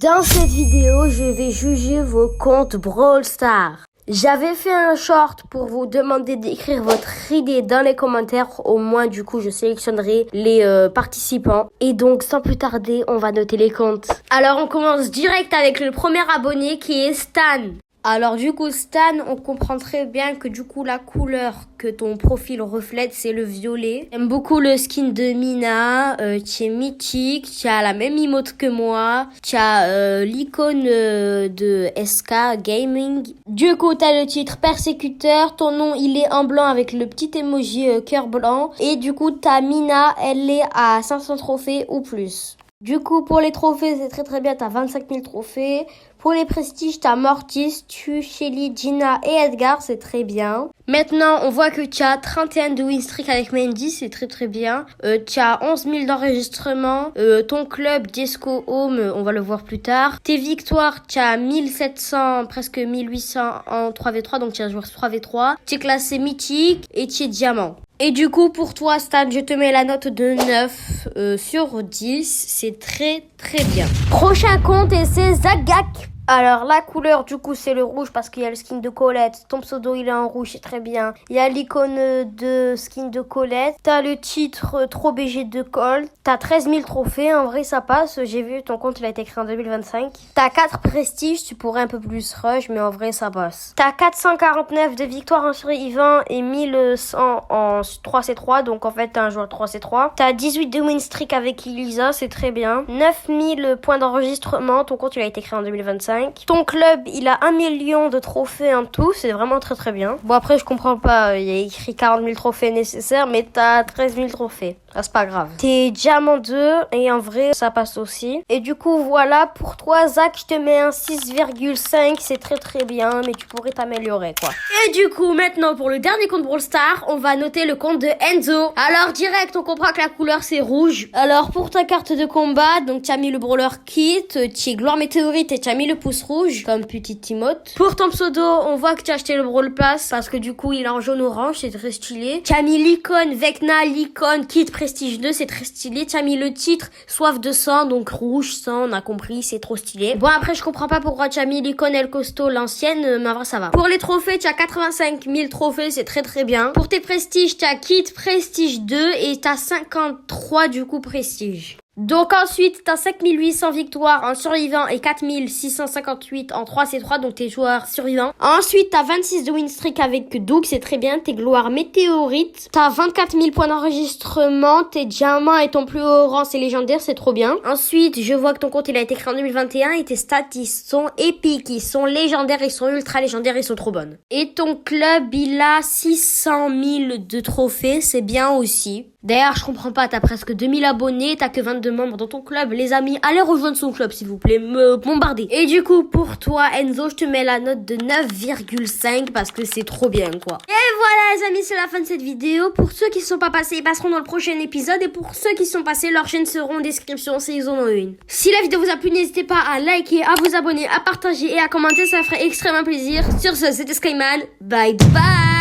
Dans cette vidéo, je vais juger vos comptes Brawl Stars. J'avais fait un short pour vous demander d'écrire votre idée dans les commentaires. Au moins, du coup, je sélectionnerai les participants. Et donc, sans plus tarder, on va noter les comptes. Alors, on commence direct avec le premier abonné qui est Stan. Alors du coup Stan, on comprend très bien que du coup la couleur que ton profil reflète c'est le violet. J'aime beaucoup le skin de Mina, tu es mythique, tu as la même emote que moi, tu as l'icône de SK Gaming. Du coup tu as le titre persécuteur, ton nom il est en blanc avec le petit emoji cœur blanc. Et du coup ta Mina elle est à 500 trophées ou plus. Du coup, pour les trophées, c'est très bien, t'as 25 000 trophées. Pour les prestiges, t'as Mortis, Tu, Shelly, Gina et Edgar, c'est très bien. Maintenant, on voit que tu as 31 de win streak avec Mandy, c'est très bien. Tu as 11 000 d'enregistrement. Ton club, Disco Home, on va le voir plus tard. Tes victoires, tu as 1700, presque 1800 en 3v3, donc tu as joué 3v3. Tu es classé mythique et tu es diamant. Et du coup, pour toi, Stan, je te mets la note de 9 sur 10. C'est très bien. Prochain compte, et c'est Zagak. Alors, la couleur, du coup, c'est le rouge parce qu'il y a le skin de Colette. Ton pseudo, il est en rouge, c'est très bien. Il y a l'icône de skin de Colette. T'as le titre Trop BG de Colt. T'as 13 000 trophées. En vrai, ça passe. J'ai vu, ton compte, il a été créé en 2025. T'as 4 prestiges. Tu pourrais un peu plus rush, mais en vrai, ça passe. T'as 449 de victoires en survivant et 1100 en 3C3. Donc, en fait, t'es un joueur 3C3. T'as 18 de win streak avec Elisa. C'est très bien. 9000 points d'enregistrement. Ton compte, il a été créé en 2025. Ton club, il a 1 million de trophées en tout. C'est vraiment très bien. Bon, après, je comprends pas. Il y a écrit 40 000 trophées nécessaires, mais t'as 13 000 trophées. Ah, c'est pas grave. T'es diamant 2 et en vrai, ça passe aussi. Et du coup, voilà. Pour toi, Zach, je te mets un 6,5. C'est très bien, mais tu pourrais t'améliorer, quoi. Et du coup, maintenant, pour le dernier compte Brawl Stars, on va noter le compte de Enzo. Alors, direct, on comprend que la couleur, c'est rouge. Alors, pour ta carte de combat, donc, tu as mis le Brawler Kit, tu es Gloire Météorite et tu as mis le pouce rouge, comme petite emote. Pour ton pseudo, on voit que tu as acheté le Brawl Pass, parce que du coup, il est en jaune-orange, c'est très stylé. Tu as mis l'icône Vecna, l'icône Kit Prestige 2, c'est très stylé. Tu as mis le titre Soif de sang, donc rouge sang, on a compris, c'est trop stylé. Bon, après, je comprends pas pourquoi tu as mis l'icône El Costo, l'ancienne, mais en vrai, ça va. Pour les trophées, tu as 85 000 trophées, c'est très bien. Pour tes prestiges, tu as Kit Prestige 2 et tu as 53 du coup prestige. Donc ensuite, t'as 5800 victoires en survivant et 4658 en 3C3, donc t'es joueur survivant. Ensuite, t'as 26 de win streak avec Doug, c'est très bien, t'es gloire météorite. T'as 24 000 points d'enregistrement, t'es diamant et ton plus haut rang c'est légendaire, c'est trop bien. Ensuite, je vois que ton compte il a été créé en 2021 et tes stats ils sont épiques, ils sont légendaires, ils sont ultra légendaires, ils sont trop bonnes. Et ton club il a 600 000 de trophées, c'est bien aussi. D'ailleurs, je comprends pas, t'as presque 2000 abonnés, t'as que 22 membres dans ton club. Les amis, allez rejoindre son club, s'il vous plaît, me bombarder. Et du coup, pour toi, Enzo, je te mets la note de 9,5 parce que c'est trop bien, quoi. Et voilà, les amis, c'est la fin de cette vidéo. Pour ceux qui ne sont pas passés, ils passeront dans le prochain épisode. Et pour ceux qui sont passés, leurs chaînes seront en description s'ils en ont une. Si la vidéo vous a plu, n'hésitez pas à liker, à vous abonner, à partager et à commenter, ça ferait extrêmement plaisir. Sur ce, c'était Skyman. Bye bye!